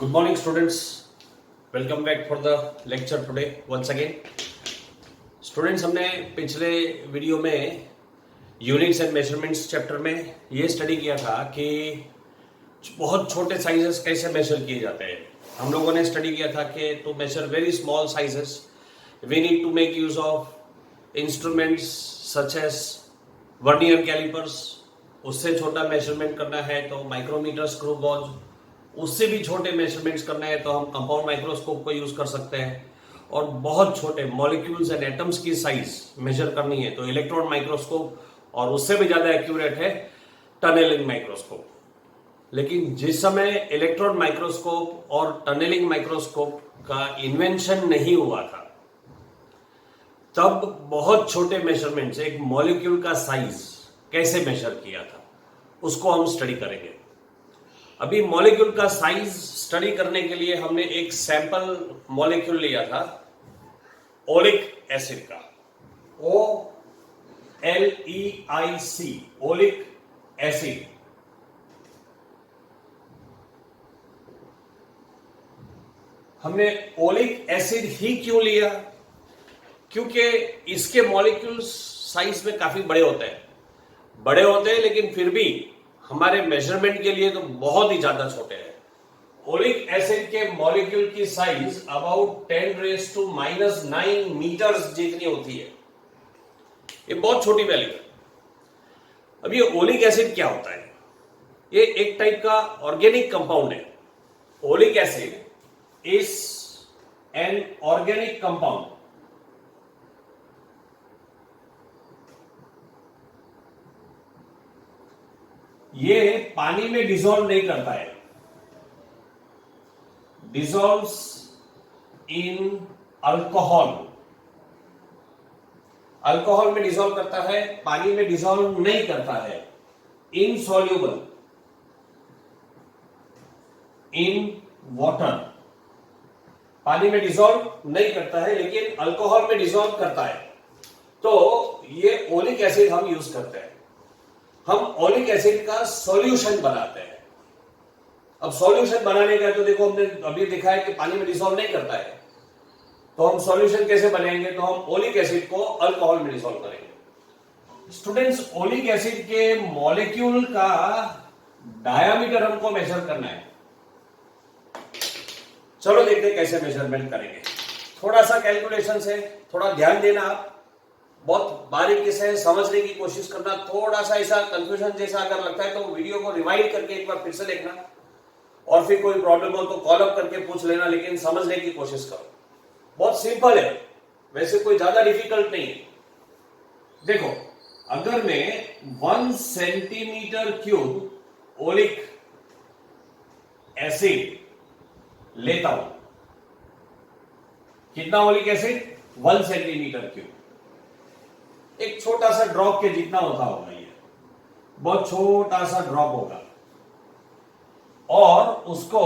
Good morning, students. Welcome back for the lecture today once again. Students, हमने पिछले video में units and measurements chapter में ये study किया था कि बहुत छोटे साइजेस कैसे मेजर किए जाते हैं. हम लोगों ने स्टडी किया था कि to measure very small sizes we need to make use of instruments such as vernier calipers. उससे छोटा मेजरमेंट करना है तो माइक्रोमीटर, स्क्रू गॉज. उससे भी छोटे मेजरमेंट्स करना है तो हम कंपाउंड माइक्रोस्कोप को यूज कर सकते हैं. और बहुत छोटे मॉलिक्यूल्स एंड एटम्स की साइज मेजर करनी है तो इलेक्ट्रॉन माइक्रोस्कोप, और उससे भी ज्यादा एक्यूरेट है टनलिंग माइक्रोस्कोप. लेकिन जिस समय इलेक्ट्रॉन माइक्रोस्कोप और टनलिंग माइक्रोस्कोप का इन्वेंशन नहीं हुआ था तब बहुत छोटे मेजरमेंट्स, एक मॉलिक्यूल का साइज कैसे मेजर किया था उसको हम स्टडी करेंगे. अभी मॉलिक्यूल का साइज स्टडी करने के लिए हमने एक सैंपल मॉलिक्यूल लिया था ओलिक एसिड का. OLEIC, oleic acid. हमने ओलिक एसिड ही क्यों लिया? क्योंकि इसके मॉलिक्यूल्स साइज में काफी बड़े होते हैं लेकिन फिर भी हमारे मेजरमेंट के लिए तो बहुत ही ज्यादा छोटे हैं. ओलिक एसिड के मॉलिक्यूल की साइज अबाउट 10⁻⁹ मीटर्स जितनी होती है. ये बहुत छोटी वैल्यू है. अब ये ओलिक एसिड क्या होता है? ये एक टाइप का ऑर्गेनिक कंपाउंड है. Oleic acid is an organic compound. ये पानी में डिसॉल्व नहीं करता है. डिसॉल्व्स इन अल्कोहल. अल्कोहल में डिसॉल्व करता है, पानी में डिसॉल्व नहीं करता है. Insoluble in water. पानी में डिसॉल्व नहीं करता है लेकिन अल्कोहल में डिसॉल्व करता है. तो ये ओलिक एसिड हम यूज करते हैं. हम ओलिक एसिड का सॉल्यूशन बनाते हैं. अब सॉल्यूशन बनाने का तो देखो, हमने अभी देखा है कि पानी में डिसॉल्व नहीं करता है, तो हम सॉल्यूशन कैसे बनाएंगे? तो हम ओलिक एसिड को अल्कोहल में डिसॉल्व करेंगे. स्टूडेंट्स, ओलिक एसिड के मॉलिक्यूल का डायामीटर हमको मेजर करना है. चलो देखते हैं कैसे मेजरमेंट करेंगे. थोड़ा सा कैलकुलेशन से थोड़ा ध्यान देना, आप बहुत बारीकी से समझने की कोशिश करना. थोड़ा सा ऐसा कंफ्यूजन जैसा अगर लगता है तो वीडियो को रिवाइंड करके एक बार फिर से देखना, और फिर कोई प्रॉब्लम हो तो कॉल अप करके पूछ लेना, लेकिन समझने की कोशिश करो. बहुत सिंपल है, वैसे कोई ज्यादा डिफिकल्ट नहीं है. देखो, अगर मैं 1 सेंटीमीटर क्यूब ओलिक एसिड लेता हूं, कितना ओलिक एसिड? 1 centimetre cube. एक छोटा सा ड्रॉप के जितना होता होगा, ये बहुत छोटा सा ड्रॉप होगा, और उसको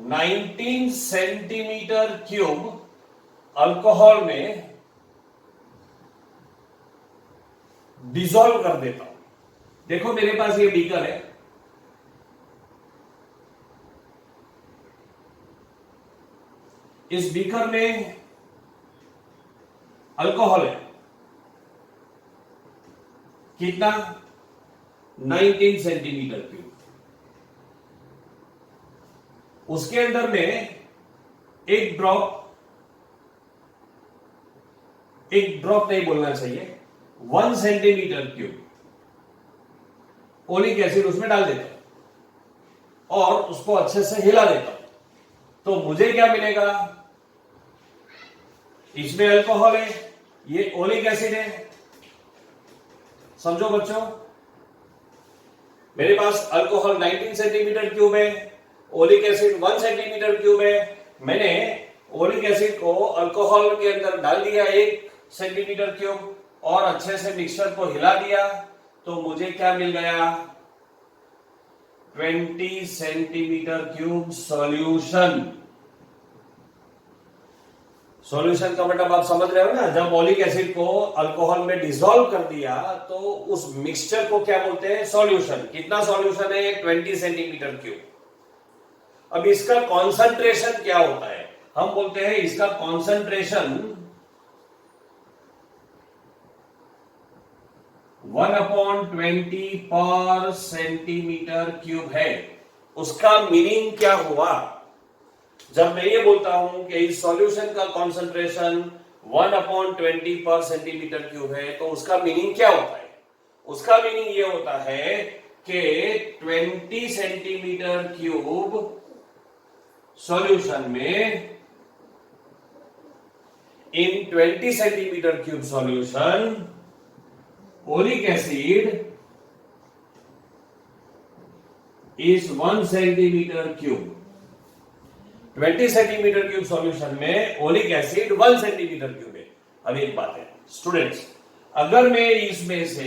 19 सेंटीमीटर क्यूब अल्कोहल में डिसॉल्व कर देता हूं. देखो मेरे पास ये बीकर है. इस बीकर में अल्कोहल है. कितना? 19 सेंटीमीटर क्यूब. उसके अंदर में एक ड्रॉप नहीं बोलना चाहिए, 1 सेंटीमीटर क्यूब ओलिक एसिड उसमें डाल देता हूं और उसको अच्छे से हिला देता हूं. तो मुझे क्या मिलेगा? इसमें अल्कोहल है, ये ओलिक एसिड है. समझो बच्चों, मेरे पास अल्कोहल 19 सेंटीमीटर क्यूब है, ओलिक एसिड 1 सेंटीमीटर क्यूब है. मैंने ओलिक एसिड को अल्कोहल के अंदर डाल दिया 1 सेंटीमीटर क्यूब और अच्छे से मिक्सचर को हिला दिया, तो मुझे क्या मिल गया? 20 सेंटीमीटर क्यूब सॉल्यूशन. सॉल्यूशन का मतलब आप समझ रहे हो ना? जब ओलिक एसिड को अल्कोहल में डिसॉल्व कर दिया तो उस मिक्सचर को क्या बोलते हैं? सॉल्यूशन. कितना सॉल्यूशन है? 20 सेंटीमीटर क्यूब. अब इसका कॉन्सेंट्रेशन क्या होता है, हम बोलते हैं इसका कॉन्सेंट्रेशन 1/20 पर सेंटीमीटर क्यूब है। उसका मीनिंग क्या हुआ, जब मैं ये बोलता हूं कि इस सॉल्यूशन का कॉन्सेंट्रेशन 1/20 पर सेंटीमीटर क्यूब है, तो उसका मीनिंग क्या होता है? उसका मीनिंग ये होता है कि 20 सेंटीमीटर क्यूब सॉल्यूशन में, इन 20 centimetre cube solution oleic acid is 1 centimetre cube. 20 centimetre cube solution में ओलिक एसिड 1 सेंटीमीटर क्यूब है। अब एक बात है स्टूडेंट्स, अगर मैं इसमें से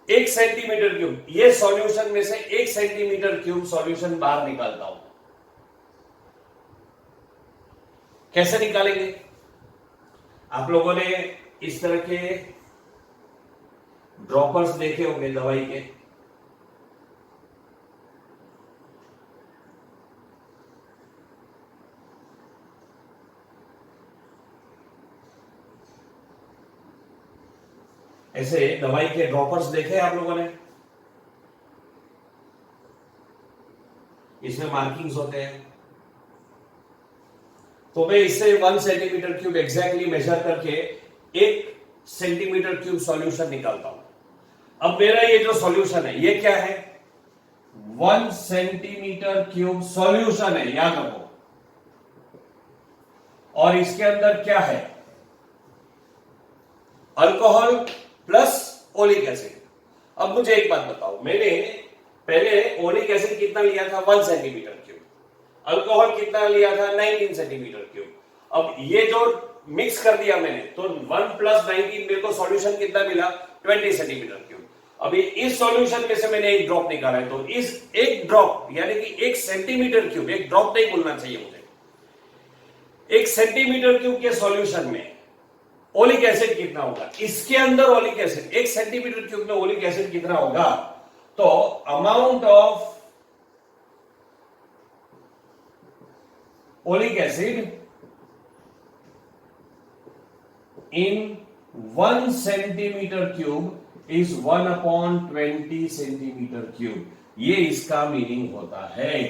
1 सेंटीमीटर क्यूब, ये सॉल्यूशन में से 1 सेंटीमीटर क्यूब सॉल्यूशन बाहर निकालता हूं, कैसे निकालेंगे? आप लोगों ने इस तरह के ड्रॉपर्स देखे होंगे दवाई के, ऐसे दवाई के ड्रॉपर्स देखे आप लोगों ने, इसमें मार्किंग्स होते हैं। तो मैं इससे 1 सेंटीमीटर क्यूब एग्जैक्टली मेजर करके 1 सेंटीमीटर क्यूब सॉल्यूशन निकालता हूं। अब मेरा ये जो सॉल्यूशन है ये क्या है? 1 सेंटीमीटर क्यूब सॉल्यूशन है, याद रखो। और इसके अंदर क्या है? Alcohol plus oleic acid. अब मुझे एक बात बताओ, मैंने पहले ओलिक एसिड कितना लिया था? 1 सेंटीमीटर क्यूब। अल्कोहल कितना लिया था? 19 सेंटीमीटर क्यूब। अब ये जो मिक्स कर दिया मैंने, तो 1 + 19 मेरे को सॉल्यूशन कितना मिला? 20 सेंटीमीटर क्यूब। अभी इस सॉल्यूशन में से मैंने एक ड्रॉप निकाला है, तो इस एक ड्रॉप यानी कि 1 सेंटीमीटर क्यूब, एक ड्रॉप नहीं बोलना चाहिए मुझे, 1 सेंटीमीटर क्यूब के सॉल्यूशन में ओलिक एसिड कितना होगा? इसके अंदर ओलिक एसिड 1 सेंटीमीटर क्यूब में ओलिक एसिड कितना होगा? तो amount of oleic acid in 1 centimetre cube is 1/20 centimetre cube. ये इसका मीनिंग होता है।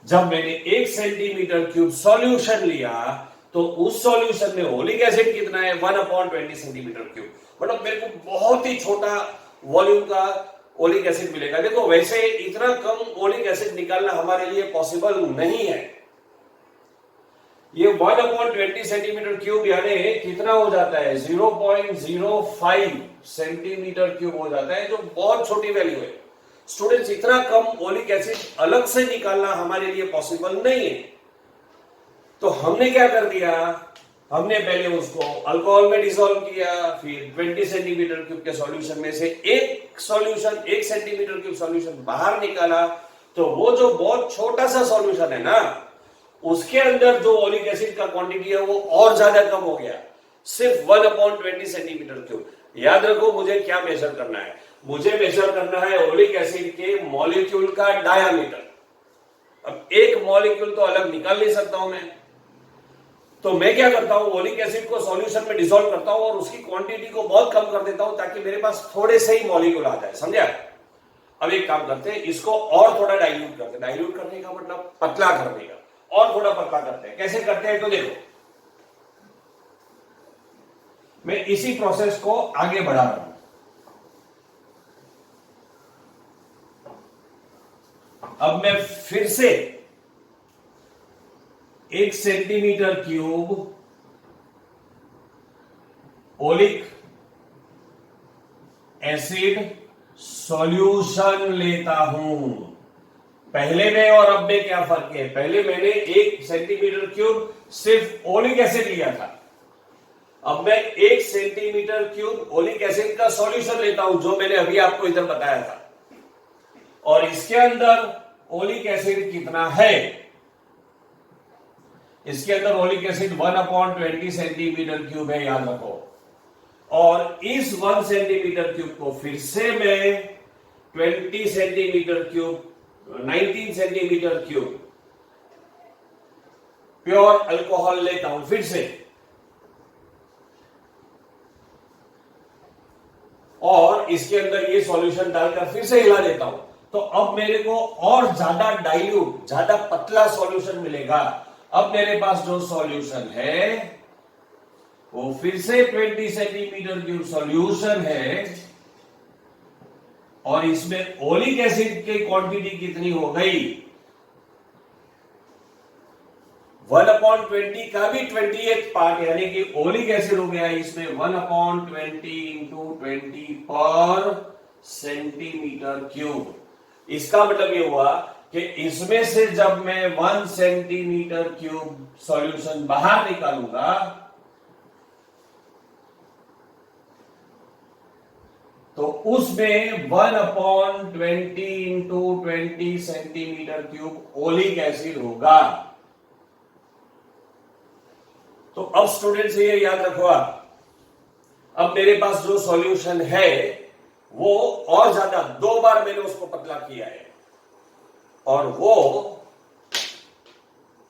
जब मैंने 1 सेंटीमीटर क्यूब सॉल्यूशन लिया, तो उस सॉल्यूशन में ओलिक एसिड कितना है? 1/20 सेंटीमीटर क्यूब। मतलब मेरे को बहुत ही छोटा वॉल्यूम का ओलिक एसिड मिलेगा। देखो वैसे इतना कम ओलिक एसिड निकालना हमारे लिए पॉसिबल नहीं है। ये 1/20 सेंटीमीटर क्यूब यानी कितना हो जाता है? 0.05 सेंटीमीटर क्यूब हो जाता है, जो बहुत छोटी वैल्यू है। स्टूडेंट्स, इतना कम ओलिक एसिड अलग से निकालना हमारे लिए पॉसिबल नहीं है। तो हमने क्या कर दिया? हमने पहले उसको अल्कोहल में डिसॉल्व किया, फिर 20 सेंटीमीटर क्यूब के सॉल्यूशन में से एक सॉल्यूशन 1 सेंटीमीटर क्यूब सॉल्यूशन बाहर निकाला। तो वो जो बहुत छोटा सा सॉल्यूशन है ना, उसके अंदर जो ओलिक एसिड का क्वांटिटी है वो और ज्यादा कम हो गया, सिर्फ 1/20 सेंटीमीटर क्यूब। याद रखो मुझे क्या मेजर करना है? मुझे मेजर करना है ओलिक एसिड के मॉलिक्यूल का डायामीटर। अब एक मॉलिक्यूल तो अलग निकाल नहीं सकता हूं मैं, तो मैं क्या करता हूं? ओलिक एसिड को सॉल्यूशन में डिसॉल्व करता हूं और उसकी क्वांटिटी को बहुत कम कर देता हूं, ताकि मेरे पास थोड़े से ही मॉलिक्यूल आ जाए। समझा? अब एक काम करते हैं, इसको और थोड़ा डाइल्यूट करते हैं। डाइल्यूट करने का मतलब पतला करने का, और थोड़ा पतला करते हैं। कैसे करते हैं? तो देखो, मैं इसी प्रोसेस को आगे बढ़ा रहा हूं। अब मैं फिर से 1 centimetre cube oleic acid solution लेता हूं। पहले में और अब में क्या फर्क है? पहले मैंने 1 सेंटीमीटर क्यूब सिर्फ ओलिक एसिड लिया था, अब मैं 1 सेंटीमीटर क्यूब ओलिक एसिड का सॉल्यूशन लेता हूं, जो मैंने अभी आपको इधर बताया था। और इसके अंदर ओलिक एसिड कितना है? इसके अंदर ओलिक एसिड 1/20 सेंटीमीटर क्यूब है, याद रखो। और इस 1 सेंटीमीटर क्यूब को फिर से मैं 20 centimetre cube 19 centimetre cube pure alcohol लेता हूं फिर से, और इसके अंदर ये सॉल्यूशन डालकर फिर से हिला देता हूं, तो अब मेरे को और ज्यादा डाइल्यूट, ज्यादा पतला सॉल्यूशन मिलेगा। अब मेरे पास जो सॉल्यूशन है वो फिर से 20 सेंटीमीटर क्यूब सॉल्यूशन है, और इसमें ओलिक एसिड की क्वांटिटी कितनी हो गई, 1/20 का भी 20th पार्ट, यानी कि ओलिक एसिड हो गया इसमें 1/20 इंटू 20 पर सेंटीमीटर क्यूब। इसका मतलब ये हुआ कि इसमें से जब मैं 1 सेंटीमीटर क्यूब सॉल्यूशन बाहर निकालूंगा तो उसमें 1/20 into 20 centimetre cube oleic acid होगा। तो अब स्टूडेंट्स ये याद रखो, अब मेरे पास जो सॉल्यूशन है वो और ज्यादा, 2 बार मैंने उसको पतला किया है, और वो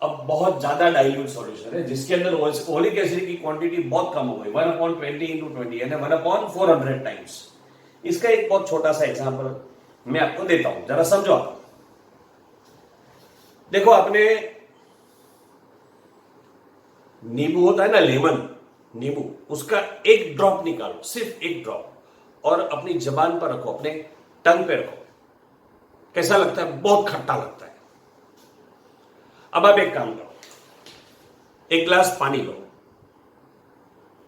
अब बहुत ज्यादा डाइल्यूट सॉल्यूशन है जिसके अंदर ओलिक एसिड की क्वांटिटी बहुत कम हो गई, 1/20 इंटू 20 यानी 1/400 टाइम्स। इसका एक बहुत छोटा सा एग्जांपल मैं आपको देता हूं, जरा समझो आप। देखो, आपने नींबू होता है ना, लेमन नींबू, उसका एक ड्रॉप निकालो, सिर्फ एक ड्रॉप, और अपनी जबान पर रखो, अपने टंग पे रखो। कैसा लगता है? बहुत खट्टा लगता है। अब आप एक काम करो, एक गिलास पानी लो,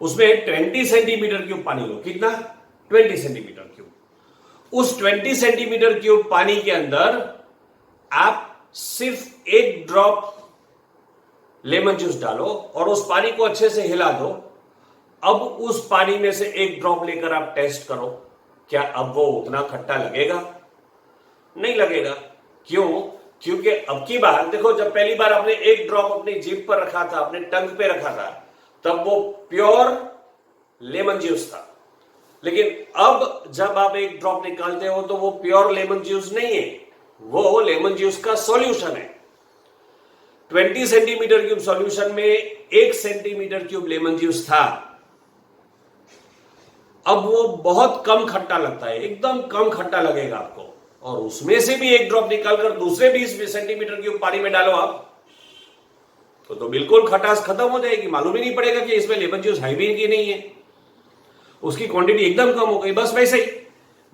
उसमें 20 सेंटीमीटर क्यूब पानी लो। कितना? 20 सेंटीमीटर क्यूब। उस 20 सेंटीमीटर क्यूब पानी के अंदर आप सिर्फ एक ड्रॉप लेमन जूस डालो और उस पानी को अच्छे से हिला दो। अब उस पानी में से एक ड्रॉप लेकर आप टेस्ट करो, क्या अब वो उतना खट्टा लगेगा? नहीं लगेगा। क्यों? क्योंकि अब की बार देखो, जब पहली बार आपने एक ड्रॉप अपनी जीभ पर रखा था, अपने टंग पे रखा था, तब वो प्योर लेमन जूस था। लेकिन अब जब आप एक ड्रॉप निकालते हो तो वो प्योर लेमन जूस नहीं है, वो लेमन जूस का सॉल्यूशन है। 20 सेंटीमीटर क्यूब सॉल्यूशन में 1 सेंटीमीटर क्यूब लेमन जूस था। अब वो बहुत कम खट्टा लगता है, एकदम कम खट्टा लगेगा आपको, और उसमें से भी एक ड्रॉप निकालकर दूसरे 20 सेंटीमीटर क्यूब पानी में डालो आप, तो बिल्कुल खटास खत्म हो जाएगी। मालूम ही नहीं पड़ेगा कि इसमें लेमन जूस है भी कि नहीं है, उसकी क्वांटिटी एकदम कम हो गई। बस वैसे ही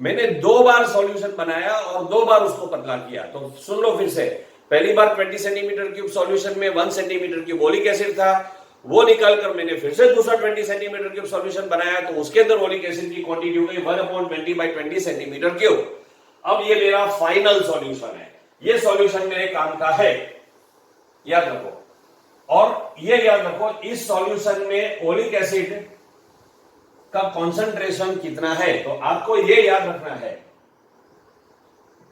मैंने 2 बार सॉल्यूशन बनाया और 2 बार उसको पतला किया। तो सुन लो फिर से, पहली बार 20 सेंटीमीटर क्यूब सॉल्यूशन में 1 सेंटीमीटर क्यूब ओलिक एसिड था, वो निकालकर मैंने फिर से दूसरा 20 सेंटीमीटर क्यूब सॉल्यूशन बनाया, तो उसके अंदर ओलिक एसिड की क्वांटिटी हो गई 1/20 सेंटीमीटर क्यूब। अब ये मेरा फाइनल सॉल्यूशन है, ये सॉल्यूशन मेरे काम का है, याद रखो। और ये याद रखो, इस सॉल्यूशन में ओलिक एसिड का कॉन्सेंट्रेशन कितना है, तो आपको ये याद रखना है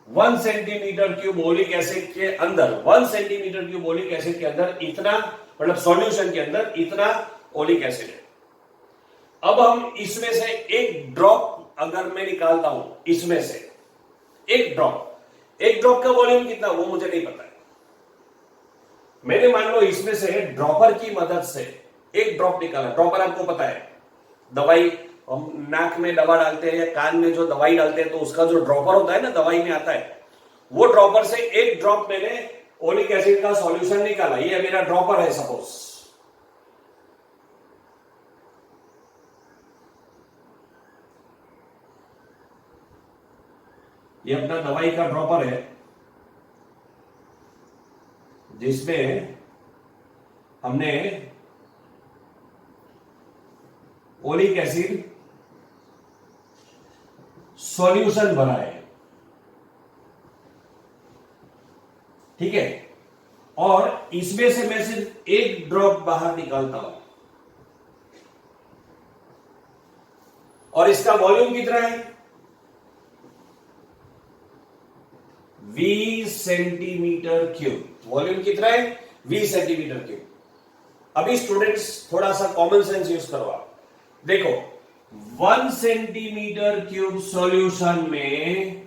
1 सेंटीमीटर क्यूब ओलिक एसिड के अंदर, 1 सेंटीमीटर क्यूब ओलिक एसिड के अंदर इतना, मतलब सॉल्यूशन के अंदर इतना ओलिक एसिड है। अब हम इसमें से एक ड्रॉप अगर मैं निकालता हूं, इसमें से एक ड्रॉप का वॉल्यूम कितना वो मुझे नहीं पता है। मैंने मान लो इसमें से ड्रॉपर की मदद से एक ड्रॉप निकाला। ड्रॉपर आपको पता है, दवाई हम नाक में दवा डालते हैं या कान में जो दवाई डालते हैं तो उसका जो ड्रॉपर होता है ना, दवाई में आता है, वो ड्रॉपर से एक ड्रॉप मैंने ओलिक एसिड का सॉल्यूशन निकाला। ये मेरा ड्रॉपर है, सपोज। ये अपना दवाई का ड्रॉपर है जिसमें हमने ओलिक एसिड सॉल्यूशन भरा है, ठीक है। और इसमें से मैं सिर्फ एक ड्रॉप बाहर निकालता हूं, और इसका वॉल्यूम कितना है? 20 सेंटीमीटर क्यूब। वॉल्यूम कितना है? 20 सेंटीमीटर क्यूब। अभी स्टूडेंट्स थोड़ा सा कॉमन सेंस यूज करो आप। देखो, 1 सेंटीमीटर क्यूब सॉल्यूशन में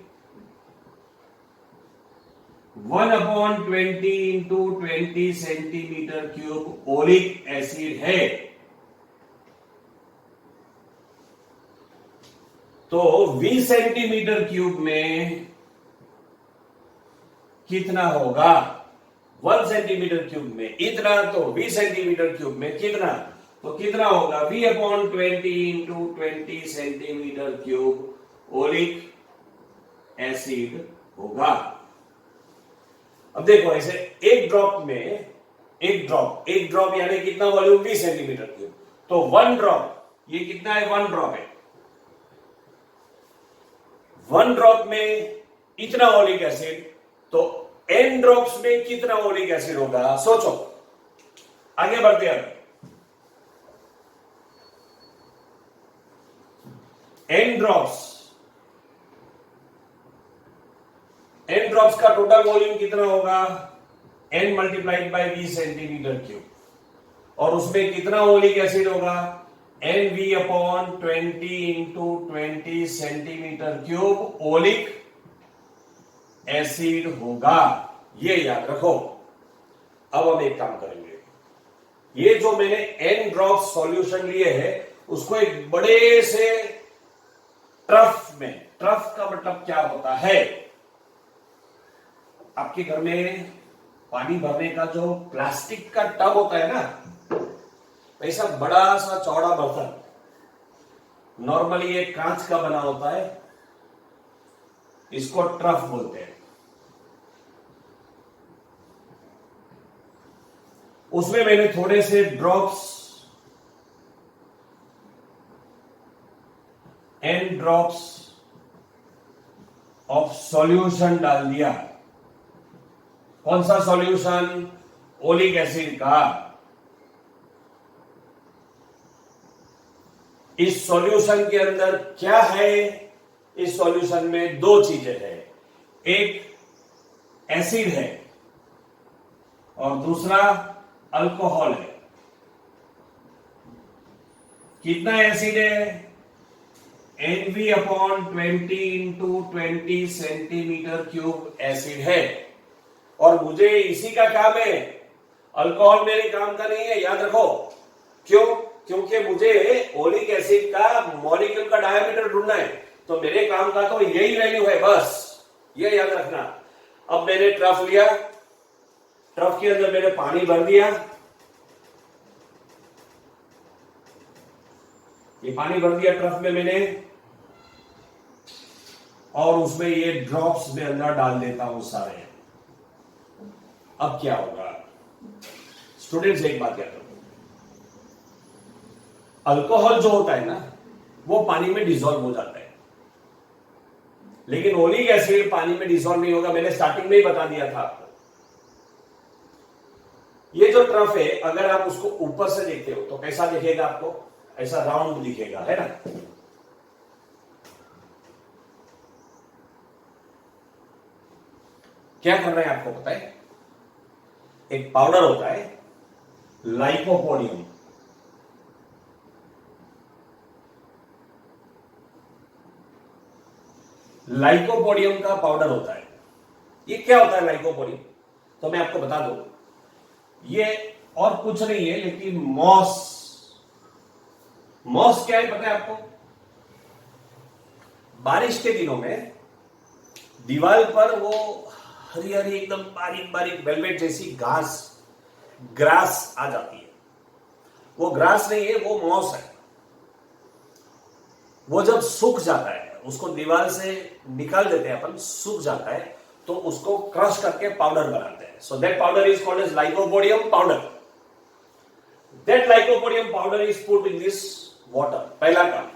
1/20 into 20 centimetre cube oleic acid है। तो 20 सेंटीमीटर क्यूब में कितना होगा? 1 सेंटीमीटर क्यूब में इतना, तो 20 सेंटीमीटर क्यूब में कितना, तो कितना होगा? V/20 into 20 centimetre cube oleic acid होगा। अब देखो ऐसे एक ड्रॉप यानी कितना वॉल्यूम? 20 centimetre cube. तो 1 ड्रॉप, ये कितना है? 1 ड्रॉप है। 1 ड्रॉप में इतना ओलिक एसिड, तो n ड्रॉप्स में कितना ओलिक एसिड होगा? सोचो, आगे बढ़ते हैं। n ड्रॉप्स का टोटल वॉल्यूम कितना होगा? n multiplied by 20 centimetre cube, और उसमें कितना ओलिक एसिड होगा? NV/20 into 20 centimetre cube oleic acid होगा। ये याद रखो। अब हम एक काम करेंगे, ये जो मैंने n ड्रॉप सॉल्यूशन लिए हैं उसको एक बड़े से ट्रफ में, ट्रफ का मतलब क्या होता है? आपके घर में पानी भरने का जो प्लास्टिक का टब होता है ना, ऐसा बड़ा सा चौड़ा बर्तन, नॉर्मली ये कांच का बना होता है, इसको ट्रफ बोलते हैं। उसमें मैंने थोड़े से drops, n drops of solution डाल दिया। कौन सा सॉल्यूशन? ओलिक एसिड का। इस सॉल्यूशन के अंदर क्या है? इस सॉल्यूशन में दो चीजें हैं, एक एसिड है और दूसरा अल्कोहल है। कितना एसिड है? NV/20 into 20 centimetre cube acid है, और मुझे इसी का काम है, अल्कोहल मेरे काम का नहीं है, याद रखो। क्यों? क्योंकि मुझे ओलिक एसिड का मॉलिक्यूल का डायमीटर ढूंढना है, तो मेरे काम का तो यही वैल्यू है, बस ये याद रखना। अब मैंने ट्रफ लिया, ट्रफ के अंदर मैंने पानी भर दिया, ये पानी भर दिया ट्रफ में मैंने, और उसमें ये ड्रॉप्स में अंदर डाल देता हूं सारे। अब क्या होगा? स्टूडेंट्स एक बात याद रखो, अल्कोहल जो होता है ना वो पानी में डिसॉल्व हो जाता है, लेकिन ओलिक एसिड पानी में डिसॉल्व नहीं होगा। मैंने स्टार्टिंग में ही बता दिया था आपको। ये जो ट्रफ है, अगर आप उसको ऊपर से देखते हो तो कैसा दिखेगा आपको? ऐसा राउंड दिखेगा, है ना? क्या करना है आपको पता है? एक पाउडर होता है लाइकोपोडियम, लाइकोपोडियम का पाउडर होता है। ये क्या होता है लाइकोपोडियम? तो मैं आपको बता दूं, ये और कुछ नहीं है लेकिन मॉस। मॉस क्या है पता है आपको? बारिश के दिनों में दीवार पर वो हरी हरी एकदम बारीक बारीक वेलवेट जैसी घास, ग्रास आ जाती है। वो ग्रास नहीं है, वो मॉस है। वो जब सूख जाता है, उसको दीवार से निकाल देते हैं अपन, सूख जाता है तो उसको क्रश करके पाउडर बनाते हैं। So that powder is called as lycopodium powder. That lycopodium powder is put in this water. पहला काम,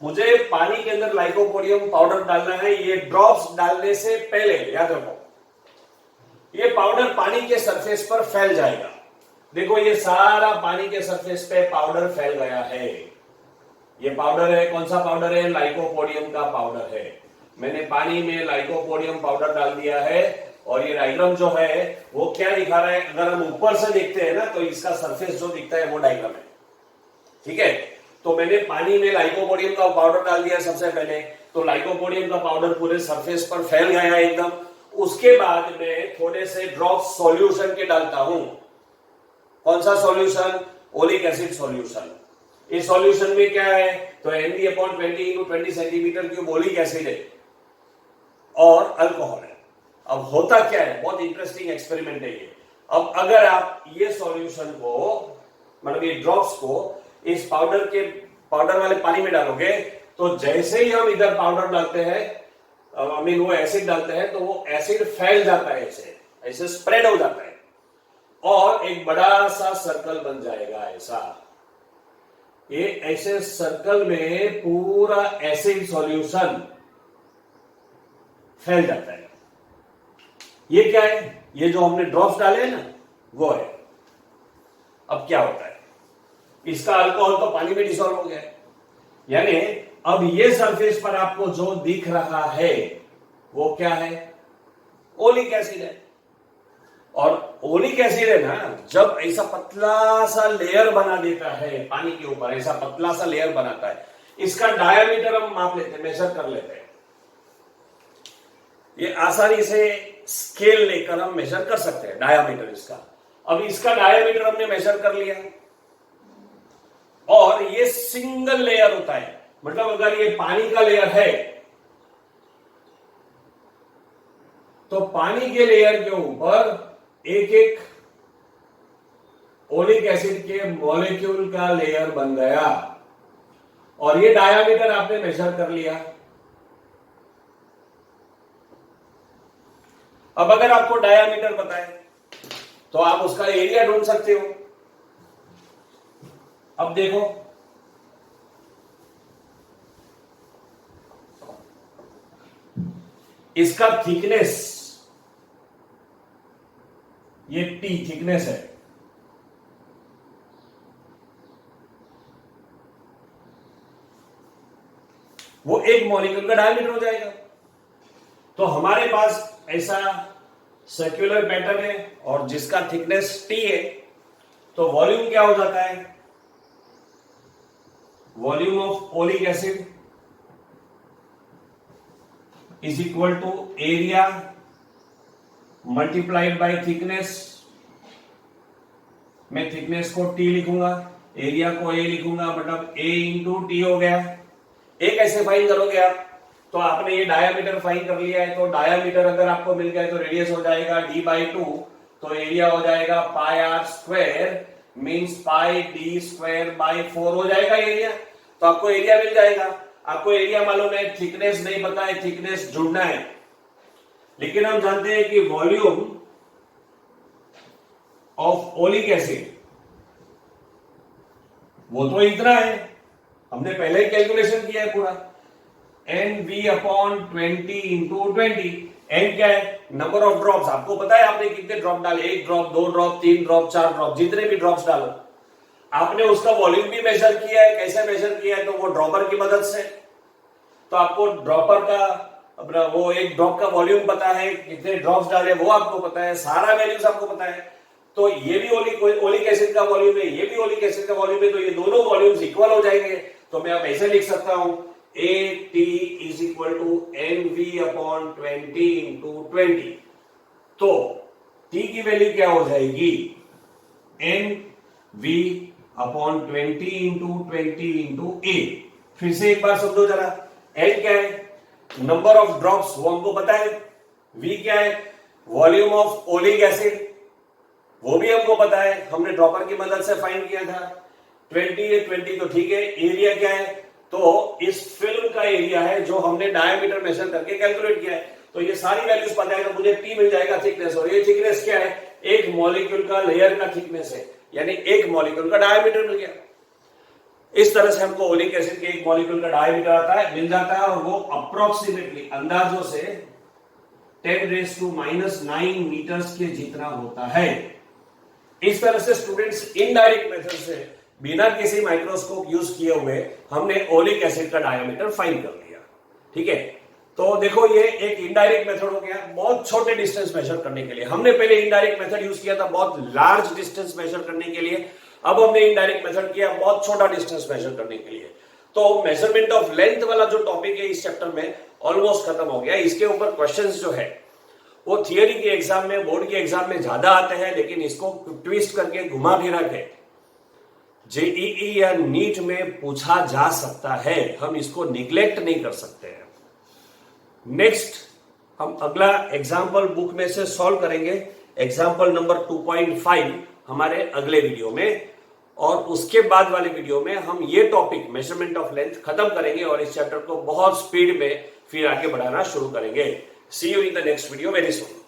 मुझे पानी के अंदर लाइकोपोडियम पाउडर डालना है। ये ड्रॉप्स डालने से पहले याद रखो, ये पाउडर पानी के सरफेस पर फैल जाएगा। देखो ये सारा पानी के सरफेस पे पाउडर फैल गया है। ये पाउडर है, कौन सा पाउडर है? लाइकोपोडियम का पाउडर है। मैंने पानी में लाइकोपोडियम पाउडर डाल दिया है, और ये डायग्राम जो है वो क्या दिखा रहा है? अगर हम ऊपर से देखते हैं ना तो इसका सरफेस जो दिखता है वो डायग्राम है, ठीक है? तो मैंने पानी में लाइकोपोडियम का पाउडर डाल दिया सबसे पहले, तो लाइकोपोडियम का पाउडर पूरे सरफेस पर फैल गया एकदम, उसके बाद मैं थोड़े से ड्रॉप सॉल्यूशन के डालता हूं। कौन सा सॉल्यूशन? Oleic acid solution. इस सॉल्यूशन में क्या है? तो NB/20 into 20 centimetre cube oleic acid है और अल्कोहल है। अब होता क्या है, बहुत इंटरेस्टिंग एक्सपेरिमेंट है ये। अब अगर आप ये सॉल्यूशन को, मतलब ये ड्रॉप्स को इस पाउडर वाले पानी में डालोगे, तो जैसे ही हम इधर पाउडर डालते हैं, वो एसिड डालते हैं, तो वो एसिड फैल जाता है, ऐसे स्प्रेड हो जाता है और एक बड़ा सा सर्कल बन जाएगा। ऐसा ये ऐसे सर्कल में पूरा एसिड सॉल्यूशन फैल जाता है। ये क्या है? ये जो हमने ड्रॉप्स डाले हैं ना, वो है। अब क्या होता है, इसका अल्कोहल तो पानी में डिसॉल्व हो गया, यानी अब ये सरफेस पर आपको जो दिख रहा है वो क्या है? ओलिक एसिड है। और ओलिक एसिड है ना, जब ऐसा पतला सा लेयर बना देता है पानी के ऊपर, ऐसा पतला सा लेयर बनाता है, इसका डायामीटर हम माप लेते हैं, मेजर कर लेते हैं। ये आसानी से स्केल लेकर हम मेजर कर सकते हैं डायामीटर इसका। अब इसका डायामीटर हमने मेजर कर लिया और ये सिंगल लेयर होता है, मतलब अगर ये पानी का लेयर है तो पानी के लेयर के ऊपर एक एक ओलिक एसिड के मॉलिक्यूल का लेयर बन गया और ये डायामीटर आपने मेजर कर लिया। अब अगर आपको डायामीटर पता है तो आप उसका एरिया ढूंढ सकते हो। अब देखो, इसका थिकनेस, ये T थिकनेस है, वो एक मॉलिक्यूल का डायमीटर हो जाएगा। तो हमारे पास ऐसा सर्कुलर पैटर्न है और जिसका थिकनेस T है, तो वॉल्यूम क्या हो जाता है? Volume of oleic acid is equal to area multiplied by thickness. मैं थिकनेस को T लिखूंगा, एरिया को A लिखूंगा, मतलब A इंटू T हो गया। एक ऐसे फाइंड करोगे आप, तो आपने ये डायामीटर फाइंड कर लिया है, तो डायामीटर अगर आपको मिल गया तो रेडियस हो जाएगा D/2, तो एरिया हो जाएगा πr², मींस πd²/4 हो जाएगा एरिया। तो आपको एरिया मिल जाएगा। आपको एरिया मालूम है, थिकनेस नहीं पता है, थिकनेस ढूंढना है। लेकिन हम जानते हैं कि वॉल्यूम ऑफ ओलिक एसिड वो तो इतना है, हमने पहले ही कैलकुलेशन किया है पूरा। NV/20 into 20। N क्या है? Number of drops. आपको पता है आपने कितने ड्रॉप डाले, 1 ड्रॉप, 2 ड्रॉप, 3 ड्रॉप, 4 ड्रॉप, जितने भी ड्रॉप्स डालो। आपने उसका वॉल्यूम भी मेजर किया है। कैसे मेजर किया है? तो वो ड्रॉपर की मदद से। तो आपको ड्रॉपर का अपना वो एक ड्रॉप का वॉल्यूम पता है, कितने ड्रॉप्स डाले वो आपको पता है, सारा वैल्यूज आपको पता है। तो ये भी ओलिक एसिड का वॉल्यूम है, ये भी ओलिक एसिड का वॉल्यूम है, तो ये दोनों वॉल्यूम्स इक्वल हो जाएंगे। तो मैं अब ऐसे लिख सकता हूं, AT is equal to NV/20 into 20। तो T की वैल्यू क्या हो जाएगी? NV/20 into 20 into A। फिर से एक बार समझो जरा। N क्या है? नंबर ऑफ ड्रॉप्स, वो हमको पता है। V क्या है? वॉल्यूम ऑफ ओलिक एसिड, वो भी हमको पता है, हमने ड्रॉपर की मदद से फाइंड किया था। 20 है, 20 तो ठीक है। एरिया क्या है? तो इस फिल्म का एरिया है जो हमने डायमीटर मेजर करके कैलकुलेट किया है। तो ये सारी वैल्यूज पता है, तो मुझे T मिल जाएगा थिकनेस। और ये थिकनेस क्या है? एक मॉलिक्यूल का लेयर का थिकनेस है, यानी एक मॉलिक्यूल का डायमीटर मिल गया। इस तरह से हमको ओलिक एसिड के एक मॉलिक्यूल का डायमीटर आता है, मिल जाता है, और वो अप्रोक्सीमेटली अंदाजों से 10⁻⁹ मीटर्स के जितना होता है। इस तरह से स्टूडेंट्स इनडायरेक्ट मेथड से, बिना किसी माइक्रोस्कोप यूज किए हुए, हमने ओलिक एसिड का डायमीटर फाइंड कर लिया। ठीक है, तो देखो ये एक इनडायरेक्ट मेथड हो गया, बहुत छोटे डिस्टेंस मेजर करने के लिए। हमने पहले इनडायरेक्ट मेथड यूज किया था बहुत लार्ज डिस्टेंस मेजर करने के लिए, अब हमने इनडायरेक्ट मेथड किया बहुत छोटा डिस्टेंस मेजर करने के लिए। तो मेजरमेंट ऑफ लेंथ वाला जो टॉपिक है इस चैप्टर में ऑलमोस्ट खत्म हो गया। इसके ऊपर क्वेश्चंस जो है वो थियरी के एग्जाम में, बोर्ड के एग्जाम में ज्यादा आते हैं, लेकिन इसको ट्विस्ट करके घुमा फिरा के जेईई या नीट में पूछा जा सकता है, हम इसको निग्लेक्ट नहीं कर सकते हैं। नेक्स्ट हम अगला एग्जाम्पल बुक में से सॉल्व करेंगे, एग्जाम्पल नंबर 2.5 हमारे अगले वीडियो में, और उसके बाद वाले वीडियो में हम ये टॉपिक मेजरमेंट ऑफ लेंथ खत्म करेंगे और इस चैप्टर को बहुत स्पीड में फिर आगे बढ़ाना शुरू करेंगे। See you in the next video very soon.